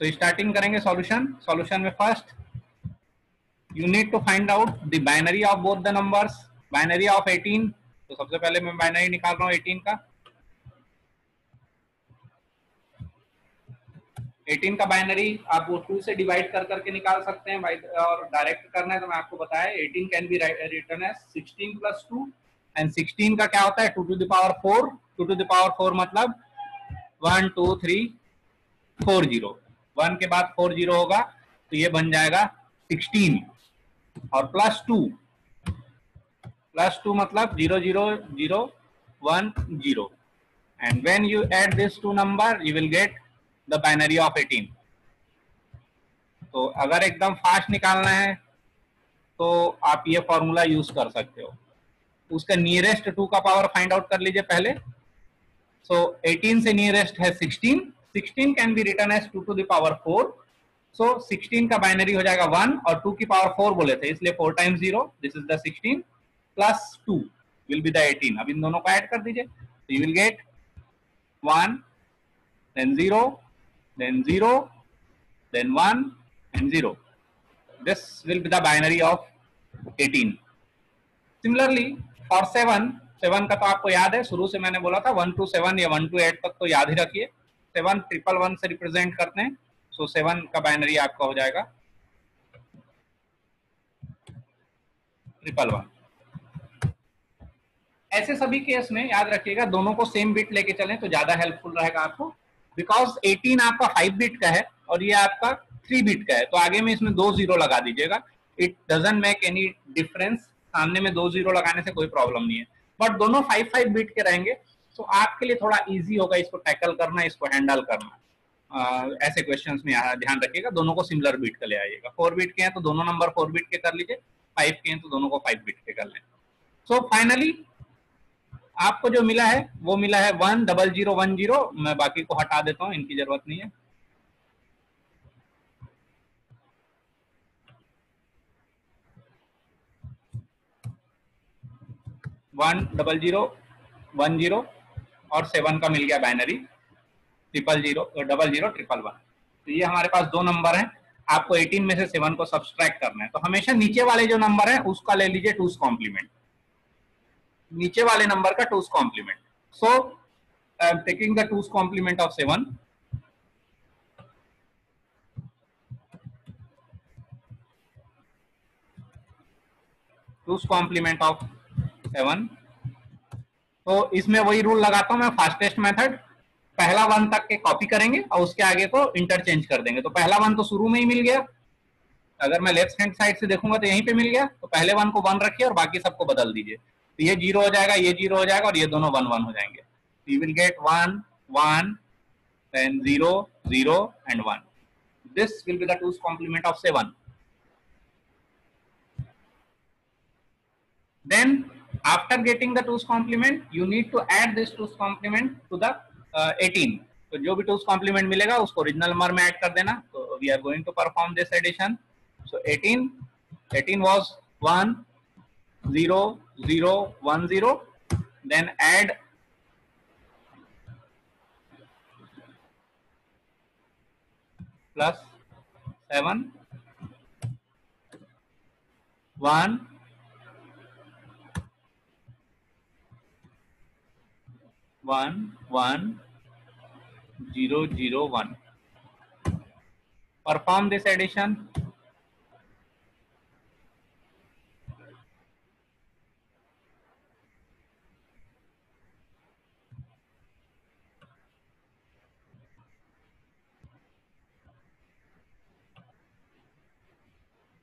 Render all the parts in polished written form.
सो starting करेंगे solution. Solution में first you need to find out the binary of both the numbers. Binary of 18, तो सबसे पहले मैं बाइनरी निकाल रहा हूँ 18 का। 18 का बाइनरी आप वो 2 से डिवाइड कर करके निकाल सकते हैं भाई, और डायरेक्ट करना है तो मैं आपको बताया 18 can be written as 16 plus 2, and 16 का क्या होता है 2 to the power 4। 2 to the power 4 मतलब 1 2 3 4 0, 1 के बाद 4 0 होगा तो ये बन जाएगा 16, और प्लस 2 मतलब 0 0 0 1 0, and when you add these two number you will get the binary of 18। तो अगर एकदम फास्ट निकालना है तो आप ये फॉर्मूला यूज कर सकते हो। उसका नियरेस्ट 2 का पावर फाइंड आउट कर लीजिए पहले। सो 18 से नियरेस्ट है 16, 16 can be written as 2 to the power 4। So 16 का बाइनरी हो जाएगा 1, और 2 की पावर 4 बोले थे इसलिए 4 times 0, this is the 16 plus 2 will be the 18। अब इन दोनों को ऐड कर दीजिए तो you will get 1 then 0 then 0 then 1 and 0. This will be the binary of 18. Similarly for 7 का तो आपको याद है, शुरू से मैंने बोला था 1 to 7 या 1 to 8 तक तो याद ही रखिए। 7 111 से रिप्रेजेंट करते हैं, सो 7 का बाइनरी आपका हो जाएगा 111। ऐसे सभी केस में याद रखिएगा दोनों को सेम बिट लेके चलें तो ज्यादा हेल्पफुल रहेगा आपको, बिकॉज 18 आपका 5 बिट का है और ये आपका 3 बिट का है, तो आगे में इसमें 2 0 लगा दीजिएगा। It doesn't make any difference, सामने में 2 0 लगाने से कोई प्रॉब्लम नहीं है, बट दोनों 5 बिट के रहेंगे तो आपके लिए थोड़ा इजी होगा इसको टैकल करना, इसको हैंडल करना। ऐसे क्वेश्चंस में ध्यान रखिएगा दोनों को सिमिलर बिट का ले आइएगा। 4 बिट के हैं तो दोनों नंबर 4 बिट के कर लीजिए, 5 के हैं तो दोनों को 5 बिट के कर लें। सो फाइनली आपको जो मिला है वो मिला है 1 0 0 1 0। मैं बाकी को हटा देता हूं, इनकी जरूरत नहीं है। वन 0 0 1 0 और 7 का मिल गया बाइनरी 0 0 0 0 1 1 1। तो ये हमारे पास दो नंबर हैं, आपको 18 में से 7 को सब्सट्रैक्ट करना है। तो हमेशा नीचे वाले जो नंबर है उसका ले लीजिए 2's कॉम्प्लीमेंट, नीचे वाले नंबर का 2's complement. So I am taking the 2's complement of 7, two's complement of 7। तो इसमें वही रूल लगाता हूं मैं, फास्टेस्ट मेथड, पहला 1 तक के कॉपी करेंगे और उसके आगे को इंटरचेंज कर देंगे। तो पहला 1 तो शुरू में ही मिल गया, अगर मैं लेफ्ट हैंड साइड से देखूंगा तो यहीं पे मिल गया, तो पहले 1 को 1 रखिए और बाकी सबको बदल दीजिए, तो ये 0 हो जाएगा, ये 0 हो जाएगा और ये दोनों 1 1 हो जाएंगे। You will get 1 1 then 0 0 and 1. This will be the 2's complement of 7. Then after getting the 2's complement you need to add this 2's complement to the 18। तो जो भी 2's complement मिलेगा उसको ओरिजिनल नंबर में add कर देना। तो we are going to perform this addition। So 18 was 1 0 0 1 0, then add 7 1 1 1 0 0 1। Perform this addition।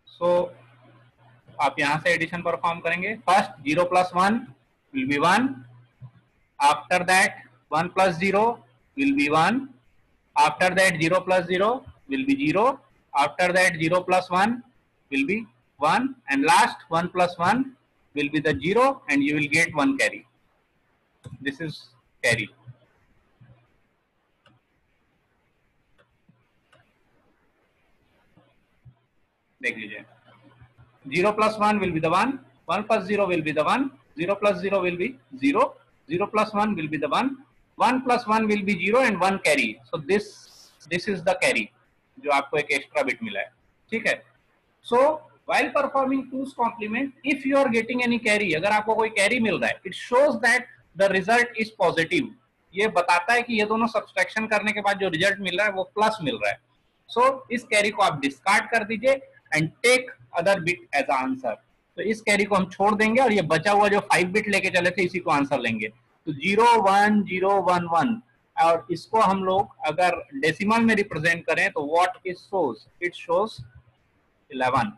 So आप यहां से एडिशन परफॉर्म करेंगे। First 0 + 1 will be 1, after that 1 + 0 will be 1, after that 0 + 0 will be 0, after that 0 + 1 will be 1, and last 1 + 1 will be the 0 and you will get 1 carry। This is carry। देख लीजिए, 0 + 1 will be the 1, 1 + 0 will be the 1, 0 + 0 will be 0, 0 + 1 will be the 1, 1 + 1 will be 0 and 1 carry। So this is the carry। जो आपको एक extra bit मिला है, ठीक है। सो while performing 2's complement, if you are getting any carry, अगर आपको कोई कैरी मिल रहा है, it shows that the result is positive, ये बताता है कि ये दोनों सब्सट्रैक्शन करने के बाद जो रिजल्ट मिल रहा है वो प्लस मिल रहा है। सो इस कैरी को आप डिस्कार्ड कर दीजिए and take other bit as answer. तो इस कैरी को हम छोड़ देंगे और ये बचा हुआ जो 5 बिट लेके चले थे इसी को आंसर लेंगे। तो 0 1 0 1 1, और इसको हम लोग अगर डेसिमल में रिप्रेजेंट करें तो what it shows, it shows 11।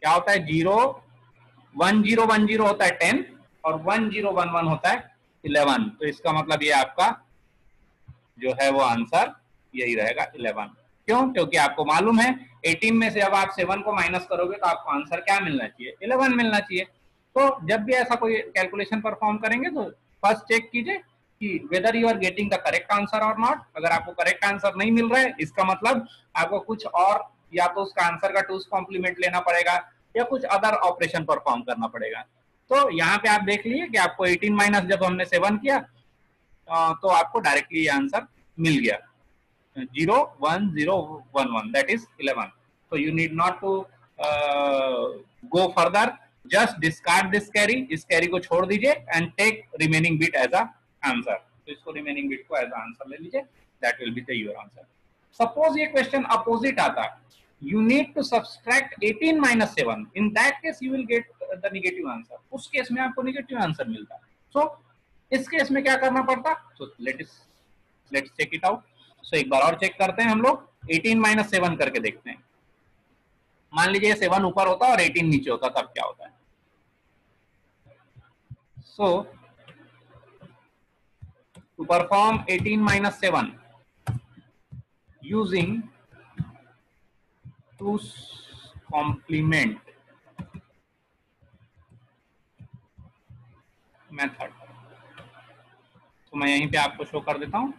क्या होता है, 0 1 0 1 0 होता है 10 और 1 0 1 1 होता है 11। तो इसका मतलब ये आपका जो है वो आंसर यही रहेगा 11। क्यों? क्योंकि आपको मालूम है 18 में से अब आप 7 को माइनस करोगे तो आपको आंसर क्या मिलना चाहिए, 11 मिलना चाहिए। तो जब भी ऐसा कोई कैलकुलेशन परफॉर्म करेंगे तो फर्स्ट चेक कीजिए कि whether you are getting the correct answer और नॉट। अगर आपको करेक्ट आंसर नहीं मिल रहा है इसका मतलब आपको कुछ और, या तो उसका आंसर का 2's कॉम्प्लीमेंट लेना पड़ेगा या कुछ अदर ऑपरेशन परफॉर्म करना पड़ेगा। तो यहाँ पे आप देख लीजिए कि आपको 18 माइनस जब हमने 7 किया तो आपको डायरेक्टली ये आंसर मिल गया, 0 1 0 1 1, that is 11। so you need not to go further, just discard this carry, इस कैरी को छोड़ दीजिए and take remaining bit as a answer. तो इसको रिमेनिंग बिट को एज आंसर ले लीजिए, that will be the your answer. Suppose ये क्वेश्चन अपोजिट आता, you need to subtract 18 minus 7, in that case you will get the negative answer, उस case में आपको नेगेटिव आंसर मिलता। सो इस केस में क्या करना पड़ता, so let's check it out. So एक बार और चेक करते हैं हम लोग, 18 माइनस 7 करके देखते हैं। मान लीजिए 7 ऊपर होता और 18 नीचे होता, तब क्या होता है। So to perform 18 minus 7 using 2's complement method, तो मैं यहीं पे आपको शो कर देता हूं।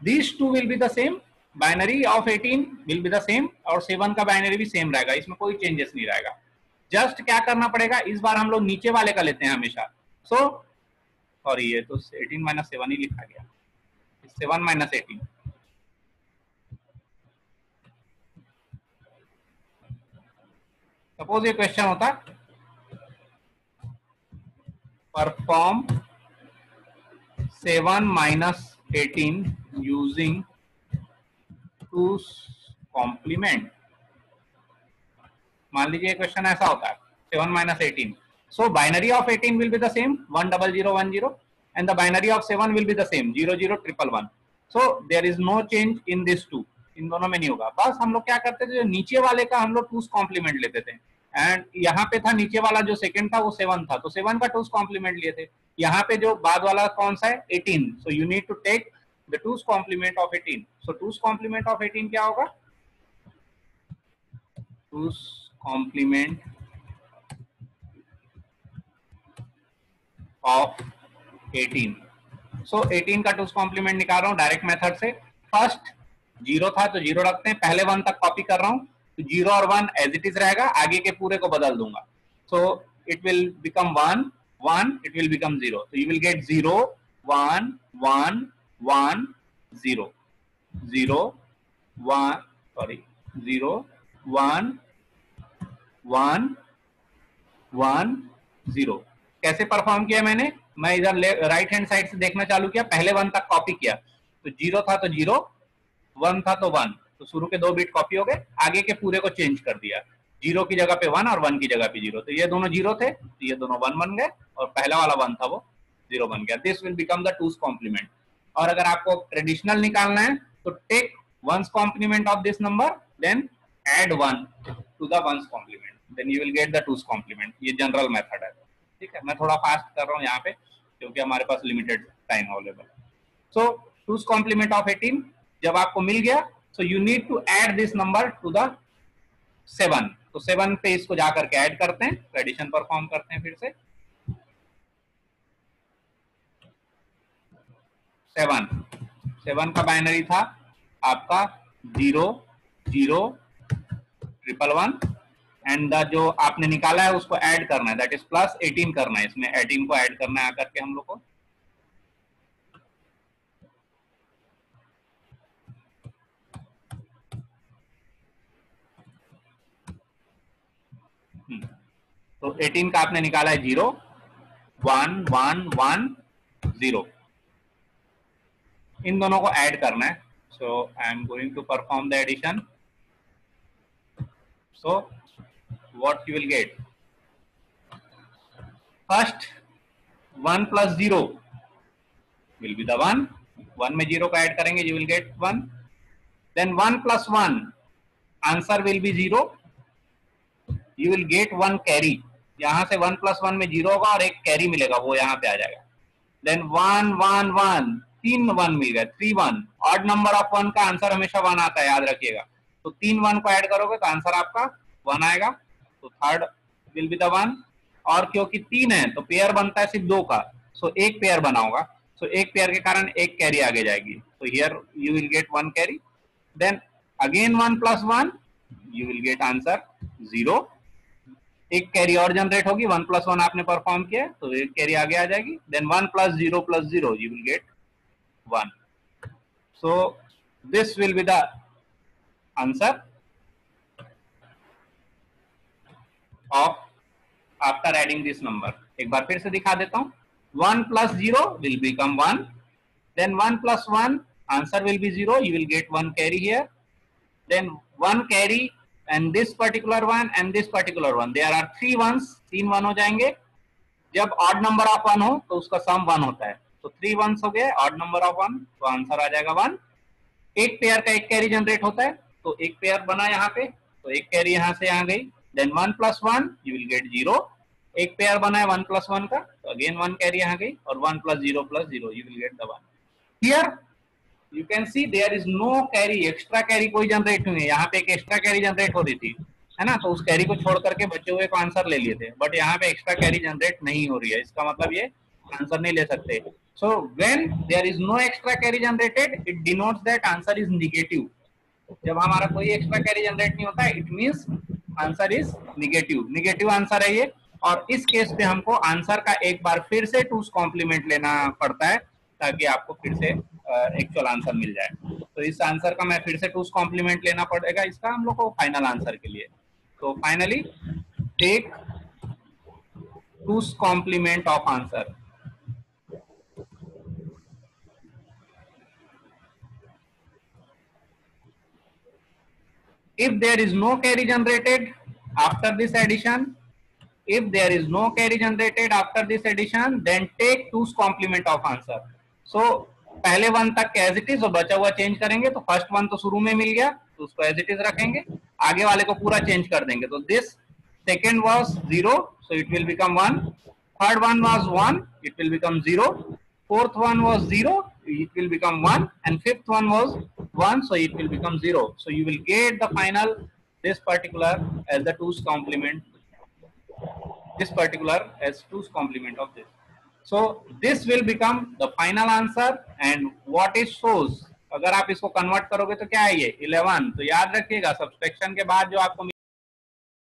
These two will be the same, binary of 18 will be the same और 7 का बाइनरी भी सेम रहेगा, इसमें कोई चेंजेस नहीं रहेगा। जस्ट क्या करना पड़ेगा, इस बार हम लोग नीचे वाले का लेते हैं हमेशा। सो सॉरी, ये तो 18 माइनस 7 ही लिखा गया, 7 माइनस 18। सपोज ये क्वेश्चन होता, perform 7 minus 18 using 2's complement। मान लीजिए क्वेश्चन ऐसा होता है 7 minus 18, so binary of 18 will be the same 10010 and the binary of 7 will be the same 00111, so there is no change in this two, इन दोनों में नहीं होगा। बस हम लोग क्या करते थे, जो नीचे वाले का हम लोग 2's complement लेते थे, एंड यहाँ पे था नीचे वाला जो सेकंड था वो 7 था, तो 7 का 2's complement लिए थे। यहाँ पे जो बाद वाला कौन सा है, 18, so you need to take the 2's complement of 18, so 2's complement of 18 क्या होगा, 2's complement of 18, so 18 का 2's complement निकाल रहा हूँ डायरेक्ट मेथड से। फर्स्ट 0 था तो 0 रखते हैं, पहले 1 तक कॉपी कर रहा हूँ, तो 0 और 1 एज इट इज रहेगा, आगे के पूरे को बदल दूंगा। So it will become 1 1, it will become 0, so you will get 0 1 1 1 0 0 1, sorry 0 1 1 1 0। कैसे परफॉर्म किया मैंने, मैं इधर राइट हैंड साइड से देखना चालू किया, पहले 1 तक कॉपी किया, तो 0 था तो 0, 1 था तो 1, तो शुरू के 2 बिट कॉपी हो गए, आगे के पूरे को चेंज कर दिया, 0 की जगह पे 1 और 1 की जगह पे 0, तो ये दोनों 0 थे तो ये दोनों 1 बन गए और पहला वाला 1 था वो 0 बन गया। This will become the 2's complement। और अगर आपको ट्रेडिशनल निकालना है तो take 1's complement of this number, then add 1 to the 1's complement, then you will get the 2's complement। ये जनरल मेथड है, ठीक है। मैं थोड़ा फास्ट कर रहा हूँ यहाँ पे क्योंकि हमारे पास limited time available. So 2's complement of 18 जब आपको मिल गया, so you need to add this number to the 7, तो 7 पे इसको जाकर के ऐड करते हैं, एडिशन परफॉर्म करते हैं फिर से। 7 का बाइनरी था आपका 0 0 1 1 एंड द जो आपने निकाला है उसको ऐड करना है, दैट इज प्लस 18 करना है, इसमें 18 को ऐड करना है आकर के हम लोग को। तो 18 का आपने निकाला है 0 1 1 1 0, इन दोनों को ऐड करना है. So I am going to perform the addition. So what you will get, first 1 plus 0 will be the 1. 1 में 0 का ऐड करेंगे, you will get 1. Then 1 plus 1, answer will be 0. You will get 1 carry. यहाँ से 1 plus 1 में 0 होगा और एक carry मिलेगा, वो यहाँ पे आ जाएगा. Then 1 1 1, 3 1 मिल गया, 3 1. ऑड नंबर ऑफ 1 का आंसर हमेशा 1 आता है, याद रखिएगा. तो 3 1 को ऐड करोगे तो आंसर आपका 1 आएगा. तो थर्ड विल बी द 1. और क्योंकि 3 है तो पेयर बनता है सिर्फ 2 का, सो एक पेयर बना होगा. सो एक पेयर के कारण एक कैरी आगे जाएगी. तो here you will get 1 carry. Then again 1 plus 1, you will get answer 0. एक कैरी और जनरेट होगी, 1 plus 1 आपने परफॉर्म किया तो एक कैरी आगे आ जाएगी. Then 1 plus 0 plus 0, you will get 1. So this will be the answer of after adding this number. एक बार फिर से दिखा देता हूं. 1 plus 0 will become 1. Then 1 plus 1, answer will be 0. You will get 1 carry here. Then 1 carry and this particular one and this particular one. There are 3 ones. 3 1 हो जाएंगे. जब odd number of 1 हो तो उसका sum 1 होता है. तो 3 ones हो गए, odd number of 1, तो आंसर आ जाएगा 1. एक पेयर का एक कैरी जनरेट होता है, तो एक पेयर बना यहाँ पे, तो एक कैरी यहाँ से यहाँ गई. Then 1 plus 1, you will get 0. एक पेयर बना है 1 plus 1 का, तो अगेन 1 कैरी यहाँ गई और 1 plus 0 plus 0, you will get the 1. Here you can see there is no carry, extra carry कोई जनरेट नहीं है. यहाँ पे एक एक्स्ट्रा कैरी जनरेट हो रही थी, है ना, तो उस कैरी को छोड़ करके बचे हुए को आंसर ले लिए थे. बट यहाँ पे एक्स्ट्रा कैरी जनरेट नहीं हो रही है, इसका मतलब ये आंसर नहीं ले सकते. So when there is no extra carry generated, it denotes that answer is negative. जब हमारा कोई एक्स्ट्रा कैरी जनरेट नहीं होता है, it means answer is negative. Negative answer है ये. और इस केस पे हमको आंसर का एक बार फिर से 2's कॉम्प्लीमेंट लेना पड़ता है ताकि आपको फिर से एक्चुअल आंसर मिल जाए. तो इस आंसर का मैं फिर से 2's कॉम्प्लीमेंट लेना पड़ेगा इसका हम लोग को फाइनल आंसर के लिए. तो finally take 2's complement of answer. If there is no carry generated after this addition, if there is no carry generated after this addition, then take 2's complement of answer. So पहले 1 तक as it is और बचा हुआ change करेंगे. तो first 1 तो शुरू में मिल गया तो उसको एज इट इज रखेंगे, आगे वाले को पूरा चेंज कर देंगे. तो this second was 0, so it will become 1. Third 1 was 1, it will become 0. Fourth 1 was 0, it will become 1. And fifth 1 was 1, so it will become 0. So you will get the final, this particular as the 2's complement, this particular as 2's complement of this. So this will become the final answer. And what it shows, अगर आप इसको convert करोगे तो क्या है ये 11. तो याद रखिएगा सब्सट्रैक्शन के बाद जो आपको